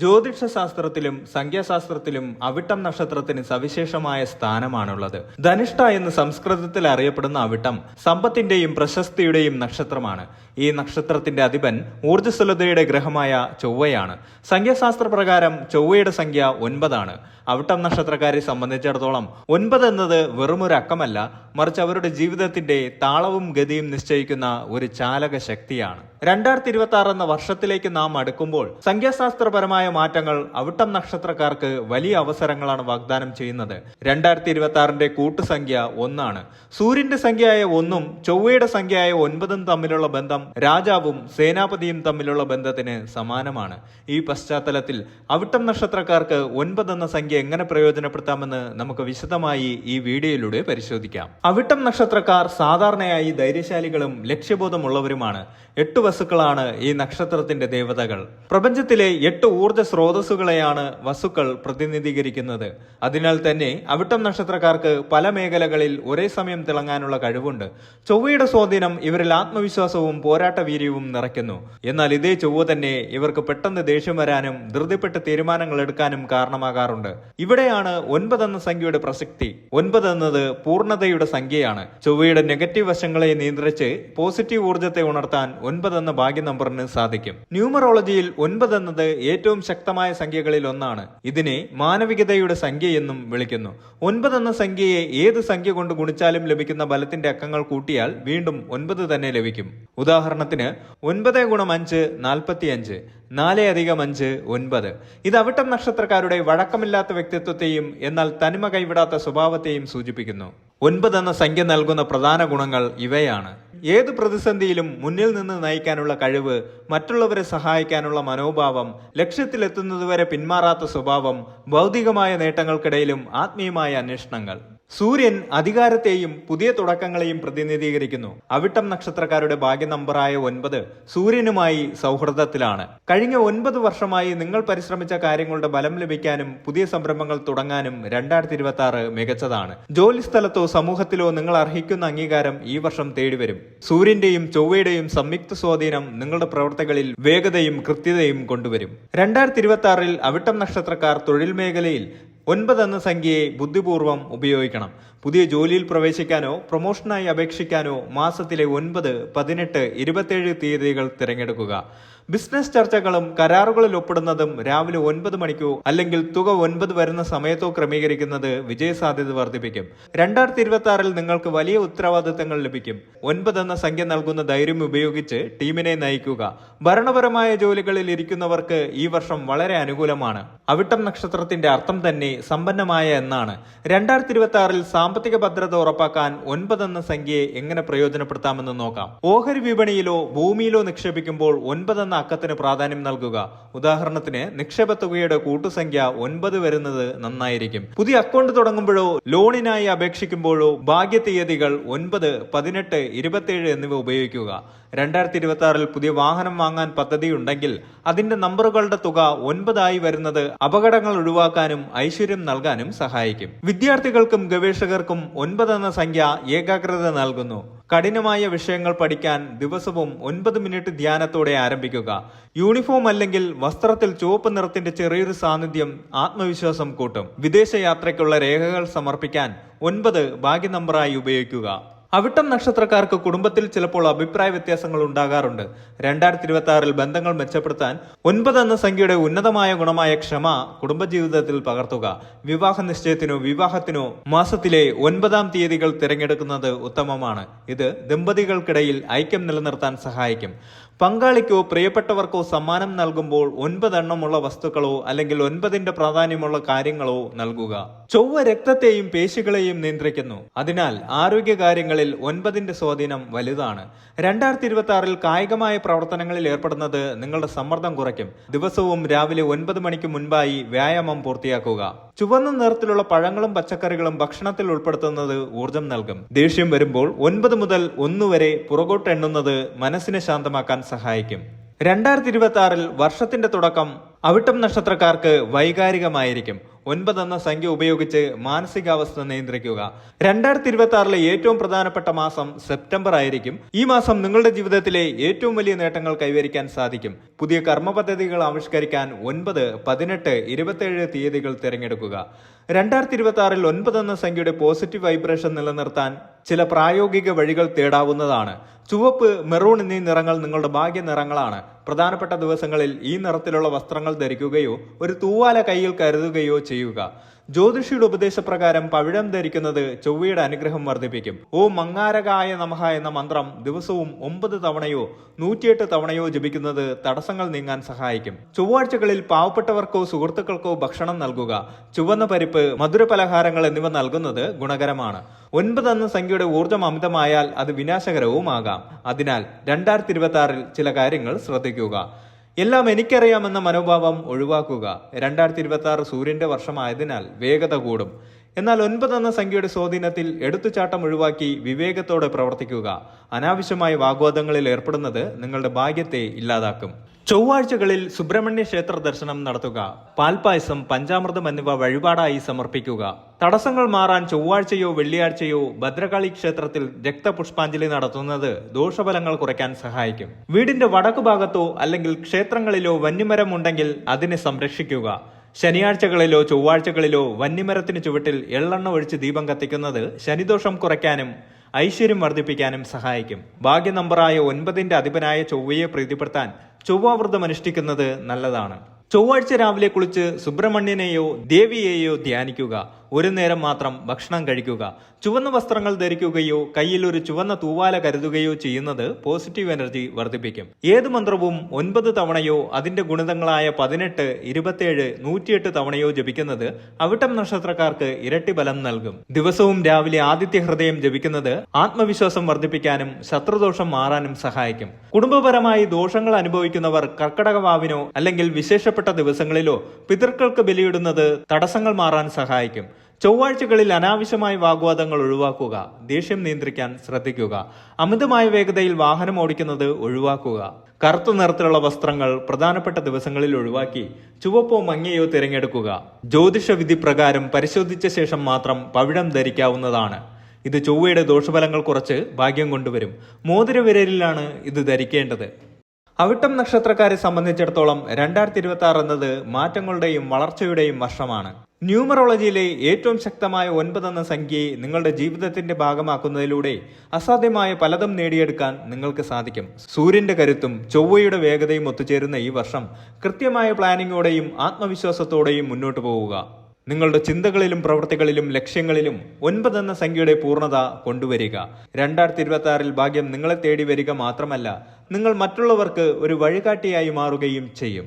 ജ്യോതിഷശാസ്ത്രത്തിലും സംഖ്യാശാസ്ത്രത്തിലും അവിട്ടം നക്ഷത്രത്തിന് സവിശേഷമായ സ്ഥാനമാണുള്ളത്. ധനിഷ്ഠ എന്ന് സംസ്കൃതത്തിൽ അറിയപ്പെടുന്ന അവിട്ടം സമ്പത്തിന്റെയും പ്രശസ്തിയുടെയും നക്ഷത്രമാണ്. ഈ നക്ഷത്രത്തിന്റെ അധിപൻ ഊർജ്ജസ്വലതയുടെ ഗ്രഹമായ ചൊവ്വയാണ്. സംഖ്യാശാസ്ത്ര പ്രകാരം ചൊവ്വയുടെ സംഖ്യ 9 അവിട്ടം നക്ഷത്രക്കാരെ സംബന്ധിച്ചിടത്തോളം 9 എന്നത് വെറുമൊരു അക്കമല്ല, മറിച്ച് അവരുടെ ജീവിതത്തിന്റെ താളവും ഗതിയും നിശ്ചയിക്കുന്ന ഒരു ചാലക ശക്തിയാണ്. 2026 എന്ന വർഷത്തിലേക്ക് നാം അടുക്കുമ്പോൾ സംഖ്യാശാസ്ത്രപരമായ മാറ്റങ്ങൾ അവിട്ടം നക്ഷത്രക്കാർക്ക് വലിയ അവസരങ്ങളാണ് വാഗ്ദാനം ചെയ്യുന്നത്. 2026 കൂട്ടുസംഖ്യ 1. സൂര്യന്റെ സംഖ്യയായ 1 ചൊവ്വയുടെ സംഖ്യയായ 9 തമ്മിലുള്ള ബന്ധം രാജാവും സേനാപതിയും തമ്മിലുള്ള ബന്ധത്തിന് സമാനമാണ്. ഈ പശ്ചാത്തലത്തിൽ അവിട്ടം നക്ഷത്രക്കാർക്ക് 9 എന്ന സംഖ്യ എങ്ങനെ പ്രയോജനപ്പെടുത്താമെന്ന് നമുക്ക് വിശദമായി ഈ വീഡിയോയിലൂടെ പരിശോധിക്കാം. അവിട്ടം നക്ഷത്രക്കാർ സാധാരണയായി ധൈര്യശാലികളും ലക്ഷ്യബോധമുള്ളവരുമാണ്. 8 വസുക്കളാണ് ഈ നക്ഷത്രത്തിന്റെ ദേവതകൾ. പ്രപഞ്ചത്തിലെ 8 ഊർജ്ജ സ്രോതസ്സുകളെയാണ് വസുക്കൾ പ്രതിനിധീകരിക്കുന്നത്. അതിനാൽ തന്നെ അവിട്ടം നക്ഷത്രക്കാർക്ക് പല മേഖലകളിൽ ഒരേ സമയം തിളങ്ങാനുള്ള കഴിവുണ്ട്. ചൊവ്വയുടെ സ്വാധീനം ഇവരിൽ ആത്മവിശ്വാസവും പോരാട്ട വീര്യവും നിറയ്ക്കുന്നു. എന്നാൽ ഇതേ ചൊവ്വ തന്നെ ഇവർക്ക് പെട്ടെന്ന് ദേഷ്യം വരാനും ധൃതിപ്പെട്ട് തീരുമാനങ്ങൾ എടുക്കാനും കാരണമാകാറുണ്ട്. ഇവിടെയാണ് 9 എന്ന സംഖ്യയുടെ പ്രസക്തി. 9 എന്നത് പൂർണ്ണതയുടെ സംഖ്യയാണ്. ചൊവ്വയുടെ നെഗറ്റീവ് വശങ്ങളെ നിയന്ത്രിച്ച് പോസിറ്റീവ് ഊർജ്ജത്തെ ഉണർത്താൻ 9 എന്ന ഭാഗ്യ നമ്പറിന് സാധിക്കും. ന്യൂമറോളജിയിൽ 9 എന്നത് ഏറ്റവും ശക്തമായ സംഖ്യകളിൽ ഒന്നാണ്. ഇതിനെ മാനവികതയുടെ സംഖ്യ എന്നും വിളിക്കുന്നു. 9 എന്ന സംഖ്യയെ ഏത് സംഖ്യ കൊണ്ട് ഗുണിച്ചാലും ലഭിക്കുന്ന ബലത്തിന്റെ അക്കങ്ങൾ കൂട്ടിയാൽ വീണ്ടും 9 തന്നെ ലഭിക്കും. ഉദാഹരണത്തിന് 9 × 5 45, 4 + 5 9. ഇത് അവിട്ടം നക്ഷത്രക്കാരുടെ വഴക്കമില്ലാത്ത വ്യക്തിത്വത്തെയും എന്നാൽ തനിമ കൈവിടാത്ത സ്വഭാവത്തെയും സൂചിപ്പിക്കുന്നു. 9 എന്ന സംഖ്യ നൽകുന്ന പ്രധാന ഗുണങ്ങൾ ഇവയാണ്: ഏത് പ്രതിസന്ധിയിലും മുന്നിൽ നിന്ന് നയിക്കാനുള്ള കഴിവ്, മറ്റുള്ളവരെ സഹായിക്കാനുള്ള മനോഭാവം, ലക്ഷ്യത്തിലെത്തുന്നതുവരെ പിന്മാറാത്ത സ്വഭാവം, ഭൗതികമായ നേട്ടങ്ങൾക്കിടയിലും ആത്മീയമായ അന്വേഷണങ്ങൾ. സൂര്യൻ അധികാരത്തെയും പുതിയ തുടക്കങ്ങളെയും പ്രതിനിധീകരിക്കുന്നു. അവിട്ടം നക്ഷത്രക്കാരുടെ ഭാഗ്യ നമ്പറായ 9 സൂര്യനുമായി സൗഹൃദത്തിലാണ്. കഴിഞ്ഞ 9 വർഷമായി നിങ്ങൾ പരിശ്രമിച്ച കാര്യങ്ങളുടെ ബലം ലഭിക്കാനും പുതിയ സംരംഭങ്ങൾ തുടങ്ങാനും 2026 മികച്ചതാണ്. ജോലിസ്ഥലത്തോ സമൂഹത്തിലോ നിങ്ങൾ അർഹിക്കുന്ന അംഗീകാരം ഈ വർഷം തേടിവരും. സൂര്യന്റെയും ചൊവ്വയുടെയും സംയുക്ത സ്വാധീനം നിങ്ങളുടെ പ്രവർത്തികളിൽ വേഗതയും കൃത്യതയും കൊണ്ടുവരും. 2026 അവിട്ടം നക്ഷത്രക്കാർ തൊഴിൽ മേഖലയിൽ 9 എന്ന സംഖ്യയെ ബുദ്ധിപൂർവ്വം ഉപയോഗിക്കണം. പുതിയ ജോലിയിൽ പ്രവേശിക്കാനോ പ്രൊമോഷനായി അപേക്ഷിക്കാനോ മാസത്തിലെ 9, 18, 27 തീയതികൾ തിരഞ്ഞെടുക്കുക. ബിസിനസ് ചർച്ചകളും കരാറുകളിൽ ഒപ്പിടുന്നതും രാവിലെ 9 മണിക്കോ അല്ലെങ്കിൽ തുക 9 വരുന്ന സമയത്തോ ക്രമീകരിക്കുന്നത് വിജയസാധ്യത വർദ്ധിപ്പിക്കും. 2026 നിങ്ങൾക്ക് വലിയ ഉത്തരവാദിത്തങ്ങൾ ലഭിക്കും. 9 എന്ന സംഖ്യ നൽകുന്ന ധൈര്യം ഉപയോഗിച്ച് ടീമിനെ നയിക്കുക. ഭരണപരമായ ജോലികളിൽ ഇരിക്കുന്നവർക്ക് ഈ വർഷം വളരെ അനുകൂലമാണ്. അവിട്ടം നക്ഷത്രത്തിന്റെ അർത്ഥം തന്നെ സമ്പന്നമായ എന്നാണ്. 2026 സാമ്പത്തിക ഭദ്രത ഉറപ്പാക്കാൻ 9 എന്ന സംഖ്യയെ എങ്ങനെ പ്രയോജനപ്പെടുത്താമെന്ന് നോക്കാം. ഓഹരി വിപണിയിലോ ഭൂമിയിലോ നിക്ഷേപിക്കുമ്പോൾ 9 എന്ന അക്കത്തിന് പ്രാധാന്യം നൽകുക. ഉദാഹരണത്തിന് നിക്ഷേപ തുകയുടെ കൂട്ടുസംഖ്യ 9 വരുന്നത് നന്നായിരിക്കും. പുതിയ അക്കൗണ്ട് തുടങ്ങുമ്പോഴോ ലോണിനായി അപേക്ഷിക്കുമ്പോഴോ ഭാഗ്യ തീയതികൾ 9, 18, 27 എന്നിവ ഉപയോഗിക്കുക. 2026 പുതിയ വാഹനം വാങ്ങാൻ പദ്ധതിയുണ്ടെങ്കിൽ അതിന്റെ നമ്പറുകളുടെ തുക 9 ആയി വരുന്നത് അപകടങ്ങൾ ഒഴിവാക്കാനും ഐശ്വര്യം നൽകാനും സഹായിക്കും. വിദ്യാർത്ഥികൾക്കും ഗവേഷകർക്കും 9 എന്ന സംഖ്യ ഏകാഗ്രത നൽകുന്നു. കഠിനമായ വിഷയങ്ങൾ പഠിക്കാൻ ദിവസവും 9 മിനിറ്റ് ധ്യാനത്തോടെ ആരംഭിക്കുക. യൂണിഫോം അല്ലെങ്കിൽ വസ്ത്രത്തിൽ ചുവപ്പ് നിറത്തിന്റെ ചെറിയൊരു സാന്നിധ്യം ആത്മവിശ്വാസം കൂട്ടും. വിദേശ യാത്രയ്ക്കുള്ള രേഖകൾ സമർപ്പിക്കാൻ 9 ഭാഗ്യ നമ്പറായി ഉപയോഗിക്കുക. അവിട്ടം നക്ഷത്രക്കാർക്ക് കുടുംബത്തിൽ ചിലപ്പോൾ അഭിപ്രായ വ്യത്യാസങ്ങൾ ഉണ്ടാകാറുണ്ട്. 2026 ബന്ധങ്ങൾ മെച്ചപ്പെടുത്താൻ 9 എന്ന സംഖ്യയുടെ ഉന്നതമായ ഗുണമായ ക്ഷമ കുടുംബജീവിതത്തിൽ പകർത്തുക. വിവാഹ നിശ്ചയത്തിനോ വിവാഹത്തിനോ മാസത്തിലെ 9 തീയതികൾ തിരഞ്ഞെടുക്കുന്നത് ഉത്തമമാണ്. ഇത് ദമ്പതികൾക്കിടയിൽ ഐക്യം നിലനിർത്താൻ സഹായിക്കും. പങ്കാളിക്കോ പ്രിയപ്പെട്ടവർക്കോ സമ്മാനം നൽകുമ്പോൾ 9 എണ്ണമുള്ള വസ്തുക്കളോ അല്ലെങ്കിൽ 9ന്റെ പ്രാധാന്യമുള്ള കാര്യങ്ങളോ നൽകുക. ചൊവ്വ രക്തത്തെയും പേശികളെയും നിയന്ത്രിക്കുന്നു. അതിനാൽ ആരോഗ്യകാര്യങ്ങളിൽ 9ന്റെ സ്വാധീനം വലുതാണ്. 2026 കായികമായ പ്രവർത്തനങ്ങളിൽ ഏർപ്പെടുന്നത് നിങ്ങളുടെ സമ്മർദ്ദം കുറയ്ക്കും. ദിവസവും രാവിലെ 9 മണിക്ക് മുൻപായി വ്യായാമം പൂർത്തിയാക്കുക. ചുവന്ന നിറത്തിലുള്ള പഴങ്ങളും പച്ചക്കറികളും ഭക്ഷണത്തിൽ ഉൾപ്പെടുത്തുന്നത് ഊർജം നൽകും. ദേഷ്യം വരുമ്പോൾ 9 മുതൽ 1 വരെ പുറകോട്ട് എണ്ണുന്നത് മനസ്സിനെ ശാന്തമാക്കാൻ സഹായിക്കും. 2026 വർഷത്തിന്റെ തുടക്കം അവിട്ടം നക്ഷത്രക്കാർക്ക് വൈകാരികമായിരിക്കും. 9 എന്ന സംഖ്യ ഉപയോഗിച്ച് മാനസികാവസ്ഥ നിയന്ത്രിക്കുക. 2026 ഏറ്റവും പ്രധാനപ്പെട്ട മാസം സെപ്റ്റംബർ ആയിരിക്കും. ഈ മാസം നിങ്ങളുടെ ജീവിതത്തിലെ ഏറ്റവും വലിയ നേട്ടങ്ങൾ കൈവരിക്കാൻ സാധിക്കും. പുതിയ കർമ്മ പദ്ധതികൾ ആവിഷ്കരിക്കാൻ 9, 18, 27 തീയതികൾ തിരഞ്ഞെടുക്കുക. 2026 9 എന്ന സംഖ്യയുടെ പോസിറ്റീവ് വൈബ്രേഷൻ നിലനിർത്താൻ ചില പ്രായോഗിക വഴികൾ തേടാവുന്നതാണ്. ചുവപ്പ്, മെറൂൺ എന്നീ നിറങ്ങൾ നിങ്ങളുടെ ഭാഗ്യ നിറങ്ങളാണ്. പ്രധാനപ്പെട്ട ദിവസങ്ങളിൽ ഈ നിറത്തിലുള്ള വസ്ത്രങ്ങൾ ധരിക്കുകയോ ഒരു തൂവാല കയ്യിൽ കരുതുകയോ ചെയ്യുക. ജ്യോതിഷിയുടെ ഉപദേശപ്രകാരം പവിഴം ധരിക്കുന്നത് ചൊവ്വയുടെ അനുഗ്രഹം വർദ്ധിപ്പിക്കും. ഓം മങ്ങാരകായ നമഃ എന്ന മന്ത്രം ദിവസവും 9 തവണയോ 108 തവണയോ ജപിക്കുന്നത് തടസ്സങ്ങൾ നീങ്ങാൻ സഹായിക്കും. ചൊവ്വാഴ്ചകളിൽ പാവപ്പെട്ടവർക്കോ സുഹൃത്തുക്കൾക്കോ ഭക്ഷണം നൽകുക. ചുവന്ന പരിപ്പ്, മധുരപലഹാരങ്ങൾ എന്നിവ നൽകുന്നത് ഗുണകരമാണ്. 9 എന്ന സംഖ്യയുടെ ഊർജ്ജം അമിതമായാൽ അത് വിനാശകരവുമാകാം. അതിനാൽ 2026 ചില കാര്യങ്ങൾ ശ്രദ്ധിക്കുക. എല്ലാം എനിക്കറിയാമെന്ന മനോഭാവം ഒഴിവാക്കുക. 2026 സൂര്യന്റെ വർഷമായതിനാൽ വേഗത കൂടും. എന്നാൽ 9 എന്ന സംഖ്യയുടെ സ്വാധീനത്തിൽ എടുത്തുചാട്ടം ഒഴിവാക്കി വിവേകത്തോടെ പ്രവർത്തിക്കുക. അനാവശ്യമായ വാഗ്വാദങ്ങളിൽ ഏർപ്പെടുന്നത് നിങ്ങളുടെ ഭാഗ്യത്തെ ഇല്ലാതാക്കും. ചൊവ്വാഴ്ചകളിൽ സുബ്രഹ്മണ്യ ക്ഷേത്ര ദർശനം നടത്തുക. പാൽപായസം, പഞ്ചാമൃതം എന്നിവ വഴിപാടായി സമർപ്പിക്കുക. തടസ്സങ്ങൾ മാറാൻ ചൊവ്വാഴ്ചയോ വെള്ളിയാഴ്ചയോ ഭദ്രകാളി ക്ഷേത്രത്തിൽ രക്തപുഷ്പാഞ്ജലി നടത്തുന്നത് ദോഷഫലങ്ങൾ കുറയ്ക്കാൻ സഹായിക്കും. വീടിന്റെ വടക്കു ഭാഗത്തോ അല്ലെങ്കിൽ ക്ഷേത്രങ്ങളിലോ വന്യമരം ഉണ്ടെങ്കിൽ അതിനെ സംരക്ഷിക്കുക. ശനിയാഴ്ചകളിലോ ചൊവ്വാഴ്ചകളിലോ വന്യമരത്തിന് ചുവട്ടിൽ എള്ളെണ്ണ ഒഴിച്ച് ദീപം കത്തിക്കുന്നത് ശനിദോഷം കുറയ്ക്കാനും ഐശ്വര്യം വർദ്ധിപ്പിക്കാനും സഹായിക്കും. ഭാഗ്യ നമ്പറായ 9ന്റെ അധിപനായ ചൊവ്വയെ പ്രീതിപ്പെടുത്താൻ ചൊവ്വാവ്രതം അനുഷ്ഠിക്കുന്നത് നല്ലതാണ്. ചൊവ്വാഴ്ച രാവിലെ കുളിച്ച് സുബ്രഹ്മണ്യനെയോ ദേവിയെയോ ധ്യാനിക്കുക. ഒരു നേരം മാത്രം ഭക്ഷണം കഴിക്കുക. ചുവന്ന വസ്ത്രങ്ങൾ ധരിക്കുകയോ കയ്യിൽ ഒരു ചുവന്ന തൂവാല കരുതുകയോ ചെയ്യുന്നത് പോസിറ്റീവ് എനർജി വർദ്ധിപ്പിക്കും. ഏത് മന്ത്രവും 9 തവണയോ അതിന്റെ ഗുണിതങ്ങളായ 18, 27, 108 തവണയോ ജപിക്കുന്നത് അവിട്ടം നക്ഷത്രക്കാർക്ക് ഇരട്ടി ബലം നൽകും. ദിവസവും രാവിലെ ആദിത്യ ഹൃദയം ജപിക്കുന്നത് ആത്മവിശ്വാസം വർദ്ധിപ്പിക്കാനും ശത്രുദോഷം മാറാനും സഹായിക്കും. കുടുംബപരമായി ദോഷങ്ങൾ അനുഭവിക്കുന്നവർ കർക്കടക വാവിനോ അല്ലെങ്കിൽ വിശേഷപ്പെട്ട ദിവസങ്ങളിലോ പിതൃക്കൾക്ക് ബലിയിടുന്നത് തടസ്സങ്ങൾ മാറാൻ സഹായിക്കും. ചൊവ്വാഴ്ചകളിൽ അനാവശ്യമായ വാഗ്വാദങ്ങൾ ഒഴിവാക്കുക. ദേഷ്യം നിയന്ത്രിക്കാൻ ശ്രദ്ധിക്കുക. അമിതമായ വേഗതയിൽ വാഹനം ഓടിക്കുന്നത് ഒഴിവാക്കുക. കറുത്ത നിറത്തിലുള്ള വസ്ത്രങ്ങൾ പ്രധാനപ്പെട്ട ദിവസങ്ങളിൽ ഒഴിവാക്കി ചുവപ്പോ മഞ്ഞയോ തിരഞ്ഞെടുക്കുക. ജ്യോതിഷ വിധി പ്രകാരം പരിശോധിച്ച ശേഷം മാത്രം പവിഴം ധരിക്കാവുന്നതാണ്. ഇത് ചൊവ്വയുടെ ദോഷഫലങ്ങൾ കുറച്ച് ഭാഗ്യം കൊണ്ടുവരും. മോതിരവിരലിലാണ് ഇത് ധരിക്കേണ്ടത്. അവിട്ടം നക്ഷത്രക്കാരെ സംബന്ധിച്ചിടത്തോളം 2026 എന്നത് മാറ്റങ്ങളുടെയും വളർച്ചയുടെയും വർഷമാണ്. ന്യൂമറോളജിയിലെ ഏറ്റവും ശക്തമായ 9 എന്ന സംഖ്യയെ നിങ്ങളുടെ ജീവിതത്തിന്റെ ഭാഗമാക്കുന്നതിലൂടെ അസാധ്യമായ പലതും നേടിയെടുക്കാൻ നിങ്ങൾക്ക് സാധിക്കും. സൂര്യന്റെ കരുത്തും ചൊവ്വയുടെ വേഗതയും ഒത്തുചേരുന്ന ഈ വർഷം കൃത്യമായ പ്ലാനിങ്ങോടെയും ആത്മവിശ്വാസത്തോടെയും മുന്നോട്ട് പോവുക. നിങ്ങളുടെ ചിന്തകളിലും പ്രവൃത്തികളിലും ലക്ഷ്യങ്ങളിലും 9 എന്ന സംഖ്യയുടെ പൂർണ്ണത കൊണ്ടുവരിക. 2026 ഭാഗ്യം നിങ്ങളെ തേടി വരിക മാത്രമല്ല, നിങ്ങൾ മറ്റുള്ളവർക്ക് ഒരു വഴികാട്ടിയായി മാറുകയും ചെയ്യും.